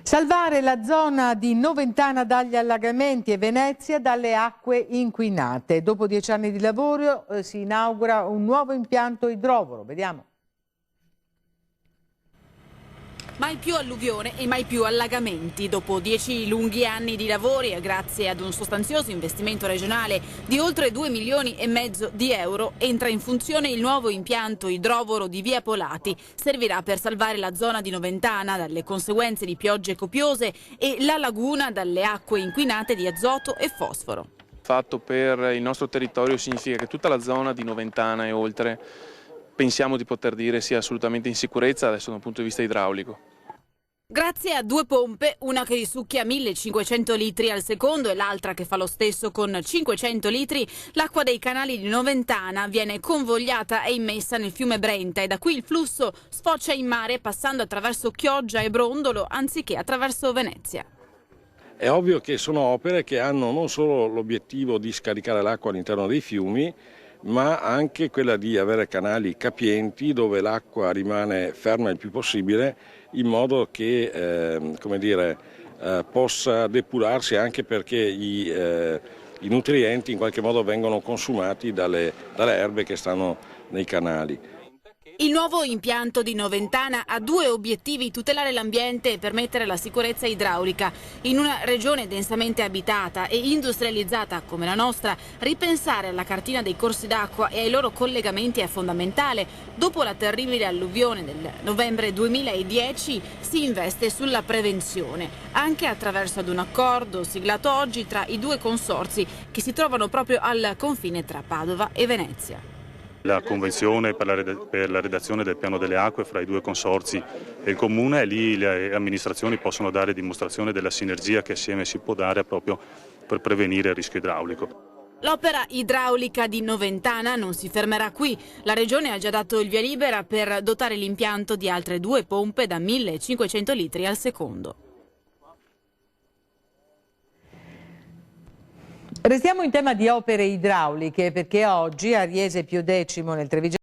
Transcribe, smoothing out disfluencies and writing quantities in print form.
Salvare la zona di Noventana dagli allagamenti e Venezia dalle acque inquinate. Dopo 10 anni di lavoro si inaugura un nuovo impianto idrovoro. Vediamo. Mai più alluvione e mai più allagamenti. Dopo 10 lunghi anni di lavori e grazie ad un sostanzioso investimento regionale di oltre 2,5 milioni di euro, entra in funzione il nuovo impianto idrovoro di Via Polati. Servirà per salvare la zona di Noventana dalle conseguenze di piogge copiose e la laguna dalle acque inquinate di azoto e fosforo. Fatto per il nostro territorio significa che tutta la zona di Noventana e oltre pensiamo di poter dire sia assolutamente in sicurezza adesso da un punto di vista idraulico. Grazie a 2 pompe, una che risucchia 1500 litri al secondo e l'altra che fa lo stesso con 500 litri, l'acqua dei canali di Noventana viene convogliata e immessa nel fiume Brenta e da qui il flusso sfocia in mare passando attraverso Chioggia e Brondolo anziché attraverso Venezia. È ovvio che sono opere che hanno non solo l'obiettivo di scaricare l'acqua all'interno dei fiumi, ma anche quella di avere canali capienti dove l'acqua rimane ferma il più possibile in modo che possa depurarsi, anche perché i nutrienti in qualche modo vengono consumati dalle erbe che stanno nei canali. Il nuovo impianto di Noventana ha 2 obiettivi: tutelare l'ambiente e permettere la sicurezza idraulica. In una regione densamente abitata e industrializzata come la nostra, ripensare alla cartina dei corsi d'acqua e ai loro collegamenti è fondamentale. Dopo la terribile alluvione del novembre 2010 si investe sulla prevenzione, anche attraverso ad un accordo siglato oggi tra i 2 consorzi che si trovano proprio al confine tra Padova e Venezia. La convenzione per la redazione del piano delle acque fra i 2 consorzi e il comune, e lì le amministrazioni possono dare dimostrazione della sinergia che assieme si può dare proprio per prevenire il rischio idraulico. L'opera idraulica di Noventana non si fermerà qui. La Regione ha già dato il via libera per dotare l'impianto di altre 2 pompe da 1500 litri al secondo. Restiamo in tema di opere idrauliche perché oggi a Riese Pio X nel Trevigiano